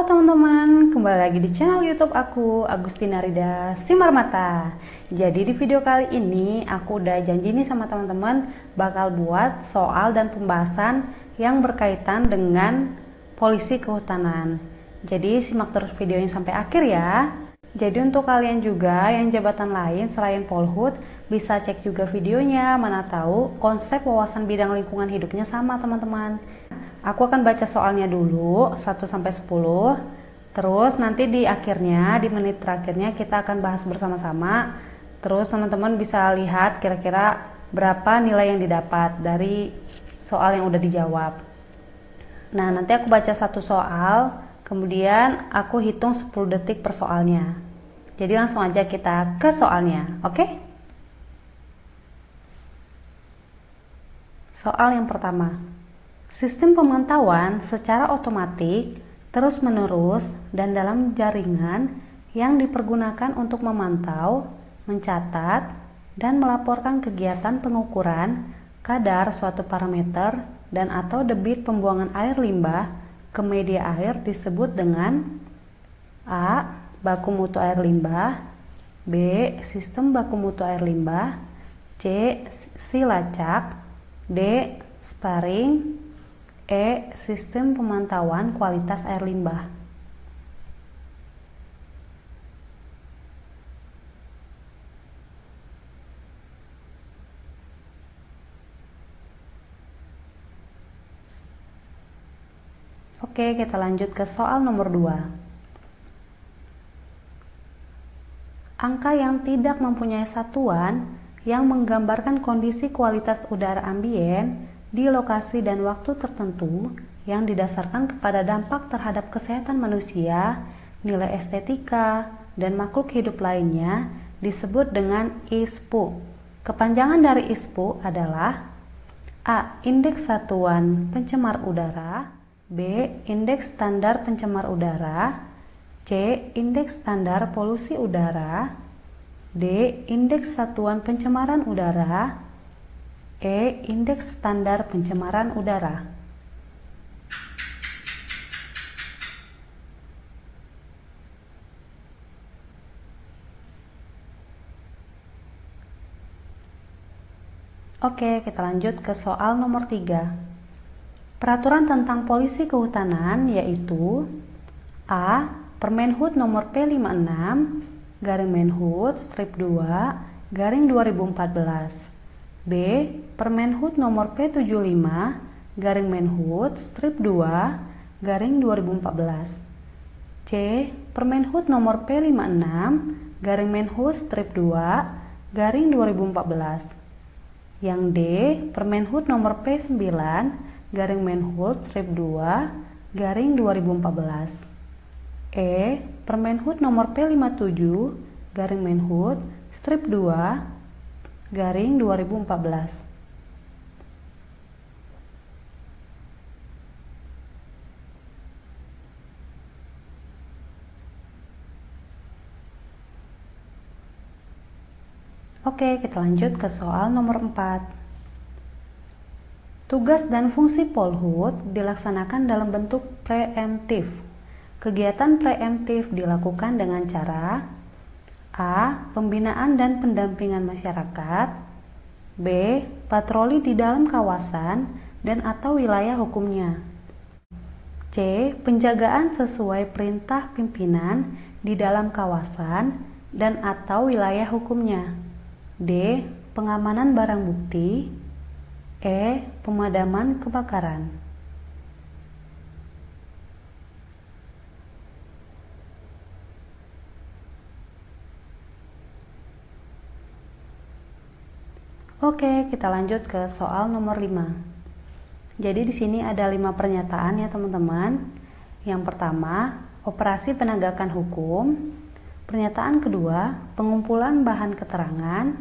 teman-teman, kembali lagi di channel YouTube aku, Agustina Rida Simarmata. Jadi di video kali ini aku udah janji nih sama teman-teman bakal buat soal dan pembahasan yang berkaitan dengan polisi kehutanan. Jadi simak terus videonya sampai akhir ya. Jadi untuk kalian juga yang jabatan lain selain Polhut, bisa cek juga videonya, mana tahu konsep wawasan bidang lingkungan hidupnya sama teman-teman. Aku akan baca soalnya dulu 1-10, terus nanti di akhirnya, di menit terakhirnya kita akan bahas bersama-sama. Terus teman-teman bisa lihat kira-kira berapa nilai yang didapat dari soal yang udah dijawab. Nah, nanti aku baca satu soal, kemudian aku hitung 10 detik per soalnya. Jadi langsung aja kita ke soalnya, oke? Soal yang pertama. Sistem pemantauan secara otomatis, terus-menerus, dan dalam jaringan yang dipergunakan untuk memantau, mencatat, dan melaporkan kegiatan pengukuran kadar suatu parameter dan atau debit pembuangan air limbah ke media air disebut dengan A. Baku mutu air limbah, B. Sistem baku mutu air limbah, C. Silacak, D. Sparring, E. Sistem pemantauan kualitas air limbah. Oke, kita lanjut ke soal nomor 2. Angka yang tidak mempunyai satuan yang menggambarkan kondisi kualitas udara ambien di lokasi dan waktu tertentu yang didasarkan kepada dampak terhadap kesehatan manusia, nilai estetika, dan makhluk hidup lainnya disebut dengan ISPU. Kepanjangan dari ISPU adalah A. Indeks satuan pencemar udara, B. Indeks standar pencemar udara, C. Indeks standar polusi udara, D. Indeks satuan pencemaran udara, E. Indeks standar pencemaran udara. Oke, kita lanjut ke soal nomor 3. Peraturan tentang polisi kehutanan yaitu A. Permenhub nomor P56 garing Menhub strip 2 garing 2014, B. Permenhub nomor P75 garing Menhub strip 2 garing 2014, C. Permenhub nomor P56 garing Menhub strip 2 garing 2014, yang D. Permenhub nomor P9 garing Menhub strip 2 garing 2014, E. Permenhub nomor P57 garing Menhub strip 2 garing 2014. Oke, kita lanjut ke soal nomor 4. Tugas dan fungsi Polhut dilaksanakan dalam bentuk preemptif. Kegiatan preemptif dilakukan dengan cara A. Pembinaan dan pendampingan masyarakat, B. Patroli di dalam kawasan dan atau wilayah hukumnya, C. Penjagaan sesuai perintah pimpinan di dalam kawasan dan atau wilayah hukumnya, D. Pengamanan barang bukti, E. Pemadaman kebakaran. Oke, kita lanjut ke soal nomor 5. Jadi di sini ada 5 pernyataan ya teman-teman. Yang pertama, operasi penegakan hukum. Pernyataan kedua, pengumpulan bahan keterangan.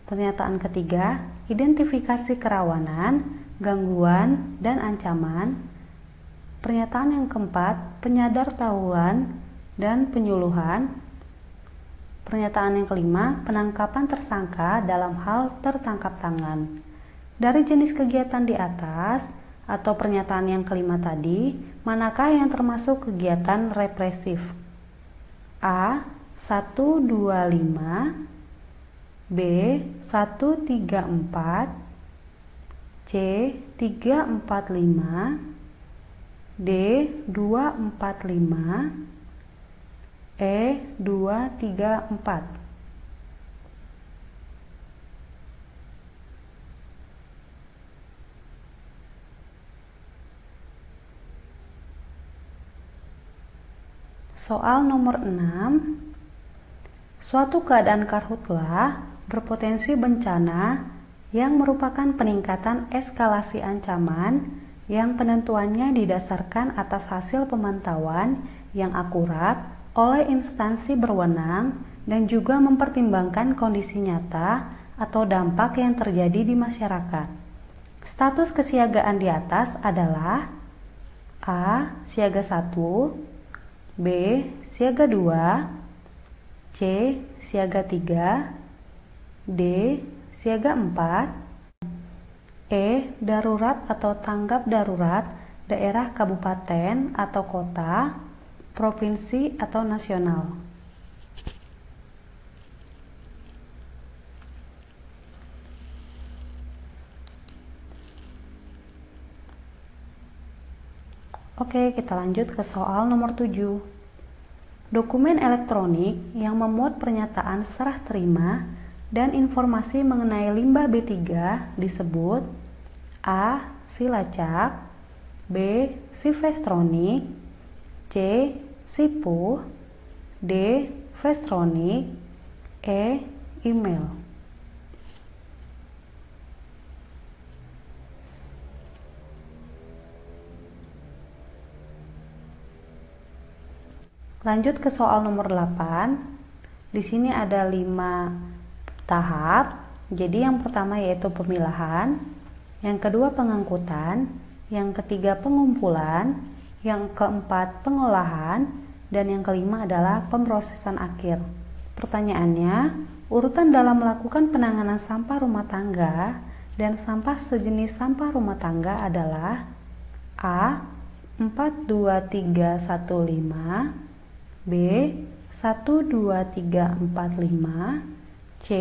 Pernyataan ketiga, identifikasi kerawanan, gangguan, dan ancaman. Pernyataan yang keempat, penyadartahuan dan penyuluhan. Pernyataan yang kelima, penangkapan tersangka dalam hal tertangkap tangan. Dari jenis kegiatan di atas, atau pernyataan yang kelima tadi, manakah yang termasuk kegiatan represif? A. 125, B. 134, C. 345, D. 245, E. 234. Soal nomor 6. Suatu keadaan karhutla berpotensi bencana yang merupakan peningkatan eskalasi ancaman yang penentuannya didasarkan atas hasil pemantauan yang akurat oleh instansi berwenang dan juga mempertimbangkan kondisi nyata atau dampak yang terjadi di masyarakat. Status kesiagaan di atas adalah A. Siaga 1, B. Siaga 2, C. Siaga 3, D. Siaga 4, E. Darurat atau tanggap darurat daerah kabupaten atau kota, provinsi atau nasional. Oke, kita lanjut ke soal nomor 7. Dokumen elektronik yang memuat pernyataan serah terima dan informasi mengenai limbah B3 disebut A. Silacak, B. Sivestronik, C. Sipuh, D. Vestronik, E. Email. Lanjut ke soal nomor 8. Di sini ada 5 tahap. Jadi yang pertama yaitu pemilahan, yang kedua pengangkutan, yang ketiga pengumpulan, yang keempat pengolahan, dan yang kelima adalah pemrosesan akhir. Pertanyaannya, urutan dalam melakukan penanganan sampah rumah tangga dan sampah sejenis sampah rumah tangga adalah A. 42315, B. 12345, C.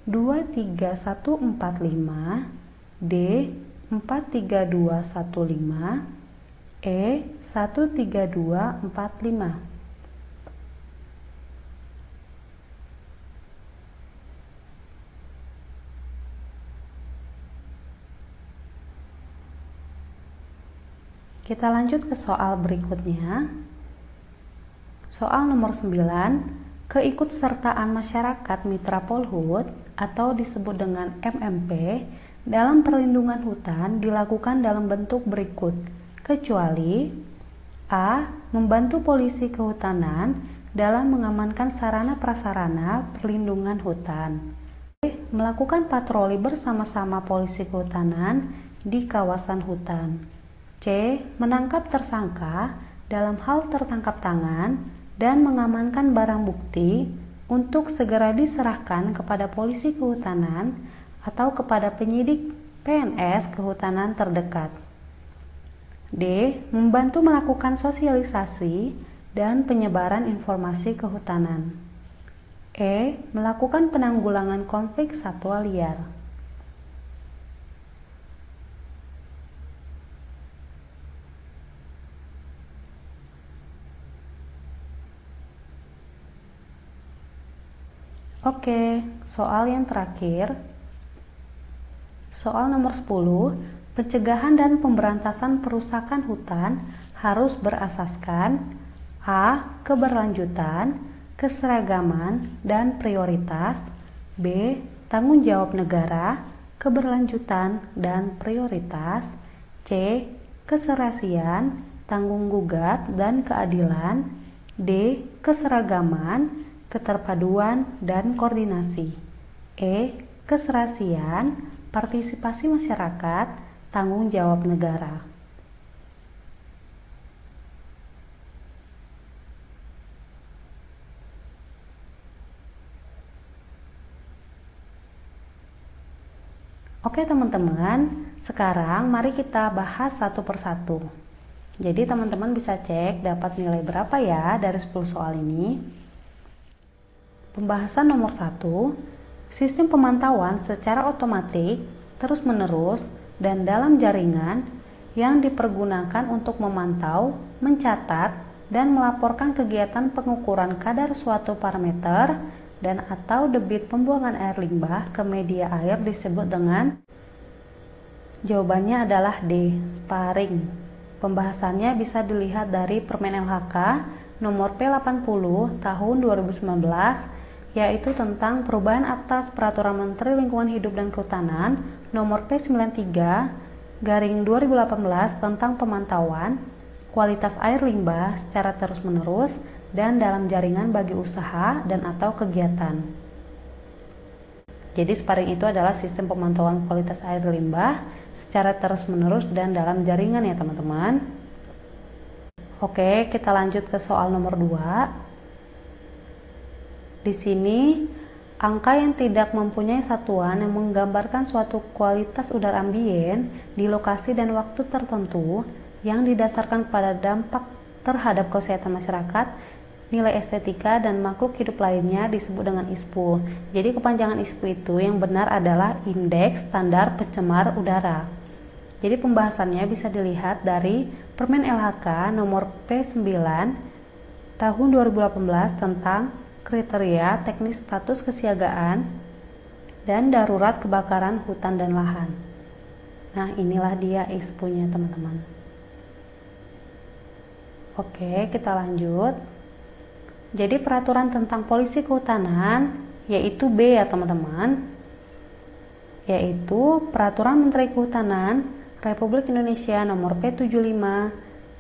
23145, D. 43215, E. 13245. Kita lanjut ke soal berikutnya. Soal nomor 9, keikutsertaan masyarakat mitra Polhut atau disebut dengan MMP dalam perlindungan hutan dilakukan dalam bentuk berikut, kecuali A. Membantu polisi kehutanan dalam mengamankan sarana prasarana perlindungan hutan, B. Melakukan patroli bersama-sama polisi kehutanan di kawasan hutan, C. Menangkap tersangka dalam hal tertangkap tangan dan mengamankan barang bukti untuk segera diserahkan kepada polisi kehutanan atau kepada penyidik PNS kehutanan terdekat. D. Membantu melakukan sosialisasi dan penyebaran informasi kehutanan. E. Melakukan penanggulangan konflik satwa liar. Oke, soal yang terakhir. Soal nomor 10, pencegahan dan pemberantasan perusakan hutan harus berasaskan A. Keberlanjutan, keseragaman, dan prioritas, B. Tanggung jawab negara, keberlanjutan, dan prioritas, C. Keserasian, tanggung gugat, dan keadilan, D. Keseragaman, keterpaduan, dan koordinasi, E. Keserasian, partisipasi masyarakat, tanggung jawab negara. Oke teman-teman, Sekarang mari kita bahas satu persatu. Jadi teman-teman bisa cek dapat nilai berapa ya dari 10 soal ini. Pembahasan nomor 1, sistem pemantauan secara otomatis, terus-menerus, dan dalam jaringan yang dipergunakan untuk memantau, mencatat, dan melaporkan kegiatan pengukuran kadar suatu parameter dan atau debit pembuangan air limbah ke media air disebut dengan. Jawabannya adalah D, sparring. Pembahasannya bisa dilihat dari Permen LHK nomor P80 tahun 2019, yaitu tentang perubahan atas Peraturan Menteri Lingkungan Hidup dan Kehutanan nomor P93/2018 tentang pemantauan kualitas air limbah secara terus-menerus dan dalam jaringan bagi usaha dan atau kegiatan. Jadi sparring itu adalah sistem pemantauan kualitas air limbah secara terus-menerus dan dalam jaringan ya teman-teman. Oke, kita lanjut ke soal nomor 2. Di sini, angka yang tidak mempunyai satuan yang menggambarkan suatu kualitas udara ambien di lokasi dan waktu tertentu yang didasarkan pada dampak terhadap kesehatan masyarakat, nilai estetika dan makhluk hidup lainnya disebut dengan ISPU. Jadi kepanjangan ISPU itu yang benar adalah Indeks Standar Pencemar Udara. Jadi pembahasannya bisa dilihat dari Permen LHK nomor P9 tahun 2018 tentang kriteria teknis status kesiagaan dan darurat kebakaran hutan dan lahan. Nah, inilah dia ISPU-nya teman-teman. Oke, kita lanjut. Jadi peraturan tentang polisi kehutanan yaitu B ya teman-teman, yaitu Peraturan Menteri Kehutanan Republik Indonesia nomor P75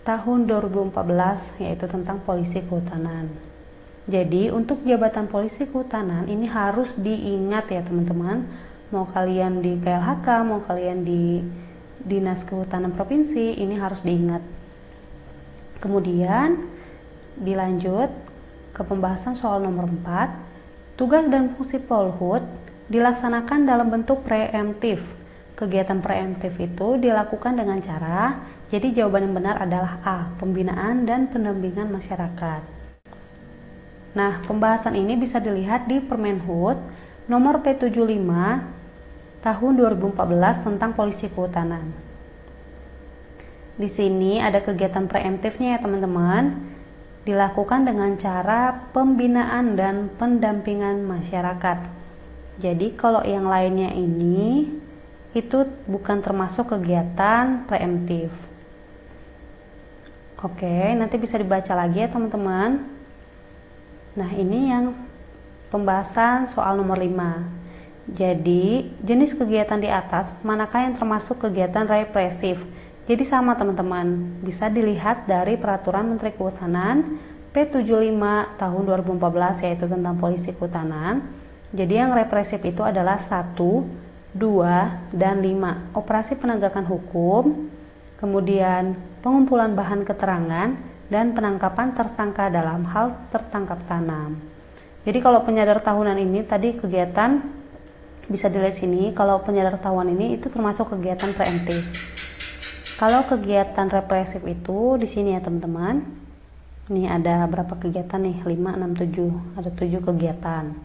tahun 2014, yaitu tentang polisi kehutanan. Jadi untuk jabatan polisi kehutanan ini harus diingat ya teman-teman, mau kalian di KLHK, mau kalian di Dinas Kehutanan Provinsi, ini harus diingat. Kemudian dilanjut ke pembahasan soal nomor 4, tugas dan fungsi Polhut dilaksanakan dalam bentuk preemptif. Kegiatan preemptif itu dilakukan dengan cara, jadi jawaban yang benar adalah A, pembinaan dan pendampingan masyarakat. Nah, pembahasan ini bisa dilihat di Permenhub nomor P75 tahun 2014 tentang polisi kehutanan. Di sini ada kegiatan preemptifnya ya teman-teman, dilakukan dengan cara pembinaan dan pendampingan masyarakat. Jadi kalau yang lainnya ini itu bukan termasuk kegiatan preemptif. Oke, nanti bisa dibaca lagi ya teman-teman. Nah, ini yang pembahasan soal nomor 5. Jadi jenis kegiatan di atas manakah yang termasuk kegiatan represif? Jadi sama teman-teman, bisa dilihat dari Peraturan Menteri Kehutanan P75 tahun 2014 yaitu tentang polisi kehutanan. Jadi yang represif itu adalah 1, 2, dan 5. Operasi penegakan hukum, kemudian pengumpulan bahan keterangan, dan penangkapan tersangka dalam hal tertangkap tanam. Jadi kalau penyadar tahunan ini tadi kegiatan bisa dilihat sini, kalau penyadar tahunan ini itu termasuk kegiatan preemptif. Kalau kegiatan represif itu di sini ya teman-teman. Ini ada berapa kegiatan nih? 5, 6, 7. Ada 7 kegiatan.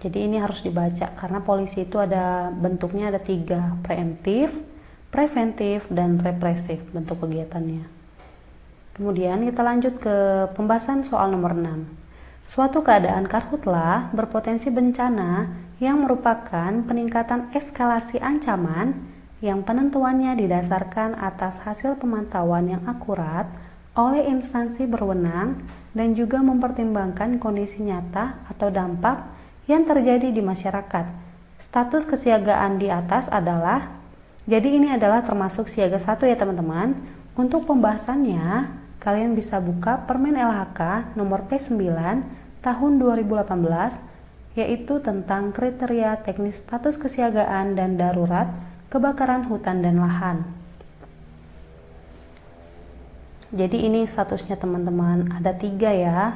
Jadi ini harus dibaca karena polisi itu ada bentuknya ada 3, preemptif, preventif, dan represif bentuk kegiatannya. Kemudian kita lanjut ke pembahasan soal nomor 6. Suatu keadaan karhutlah berpotensi bencana yang merupakan peningkatan eskalasi ancaman yang penentuannya didasarkan atas hasil pemantauan yang akurat oleh instansi berwenang dan juga mempertimbangkan kondisi nyata atau dampak yang terjadi di masyarakat. Status kesiagaan di atas adalah, jadi ini adalah termasuk siaga 1 ya teman-teman. Untuk pembahasannya, kalian bisa buka Permen LHK nomor P9 tahun 2018, yaitu tentang kriteria teknis status kesiagaan dan darurat kebakaran hutan dan lahan. Jadi ini statusnya teman-teman, ada 3 ya,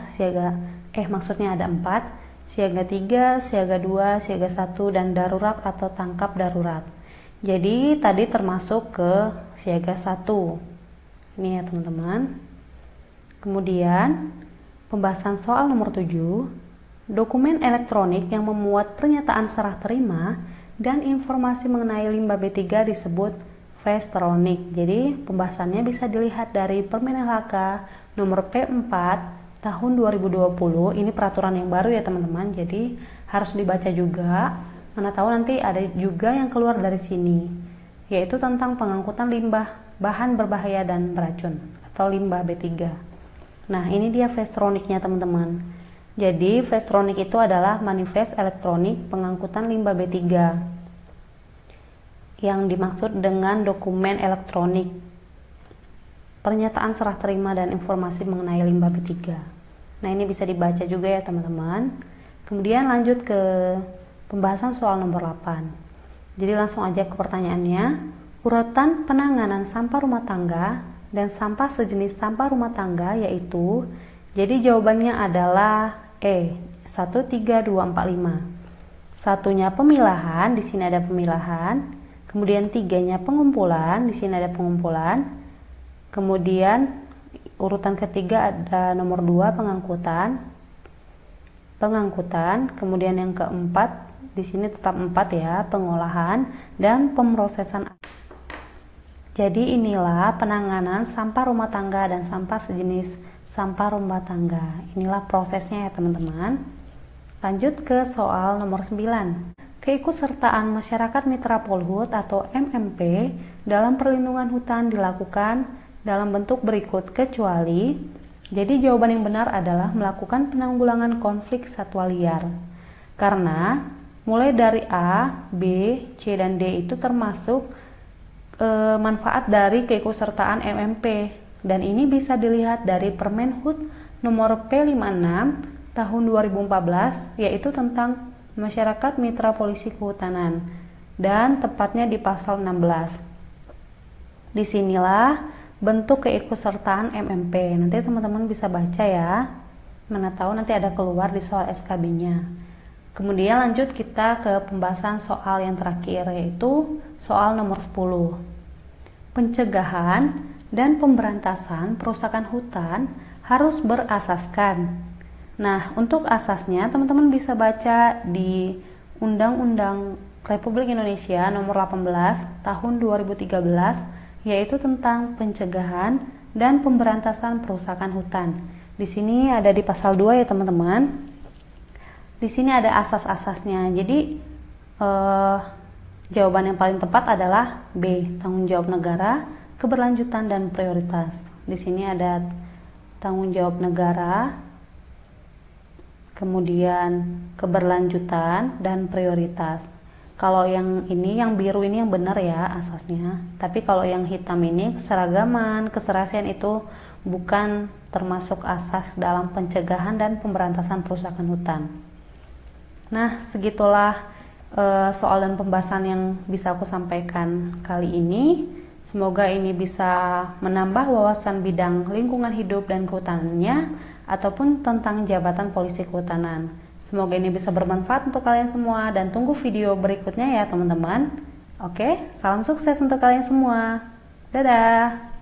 maksudnya ada 4, siaga 3, siaga 2, siaga 1, dan darurat atau tangkap darurat. Jadi tadi termasuk ke siaga 1. Ini ya teman-teman. Kemudian pembahasan soal nomor 7, dokumen elektronik yang memuat pernyataan serah terima dan informasi mengenai limbah B3 disebut Flashtronic. Jadi pembahasannya bisa dilihat dari Permen LHK nomor P4 tahun 2020. Ini peraturan yang baru ya teman-teman, jadi harus dibaca juga. Mana tahu nanti ada juga yang keluar dari sini, yaitu tentang pengangkutan limbah bahan berbahaya dan beracun atau limbah B3. Nah, ini dia Flashtronicnya teman-teman. Jadi Flashtronic itu adalah manifest elektronik pengangkutan limbah B3 yang dimaksud dengan dokumen elektronik pernyataan serah terima dan informasi mengenai limbah B3. Nah, ini bisa dibaca juga ya teman-teman. Kemudian lanjut ke pembahasan soal nomor 8. Jadi langsung aja ke pertanyaannya. Urutan penanganan sampah rumah tangga dan sampah sejenis sampah rumah tangga yaitu, jadi jawabannya adalah E, 1, 3, 2, 4, 5. Satunya pemilahan, di sini ada pemilahan. Kemudian 3-nya pengumpulan, di sini ada pengumpulan. Kemudian urutan ketiga ada nomor 2 pengangkutan. Kemudian yang keempat di sini tetap 4 ya, pengolahan dan pemrosesan. Jadi inilah penanganan sampah rumah tangga dan sampah sejenis sampah rumah tangga. Inilah prosesnya ya teman-teman. Lanjut ke soal nomor 9. Keikutsertaan masyarakat mitra Polhut atau MMP dalam perlindungan hutan dilakukan dalam bentuk berikut kecuali. Jadi jawaban yang benar adalah melakukan penanggulangan konflik satwa liar. Karena mulai dari A, B, C, dan D itu termasuk manfaat dari keikutsertaan MMP. Dan ini bisa dilihat dari Permenhub nomor P56 tahun 2014, yaitu tentang masyarakat mitra polisi kehutanan. Dan tepatnya di pasal 16. Disinilah bentuk keikutsertaan MMP. Nanti teman-teman bisa baca ya. Mana tahu nanti ada keluar di soal SKB-nya. Kemudian lanjut kita ke pembahasan soal yang terakhir, yaitu soal nomor 10. Pencegahan dan pemberantasan perusakan hutan harus berasaskan. Nah, untuk asasnya teman-teman bisa baca di Undang-Undang Republik Indonesia nomor 18 tahun 2013, yaitu tentang pencegahan dan pemberantasan perusakan hutan. Di sini ada di pasal 2 ya teman-teman. Di sini ada asas-asasnya. Jadi jawaban yang paling tepat adalah B, tanggung jawab negara, keberlanjutan dan prioritas. Di sini ada tanggung jawab negara, kemudian keberlanjutan dan prioritas. Kalau yang ini, yang biru ini yang benar ya asasnya. Tapi kalau yang hitam ini keseragaman, keserasian itu bukan termasuk asas dalam pencegahan dan pemberantasan perusakan hutan. Nah, segitulah soal dan pembahasan yang bisa aku sampaikan kali ini. Semoga ini bisa menambah wawasan bidang lingkungan hidup dan kehutanannya, ataupun tentang jabatan polisi kehutanan. Semoga ini bisa bermanfaat untuk kalian semua, dan tunggu video berikutnya ya teman-teman. Oke, salam sukses untuk kalian semua. Dadah!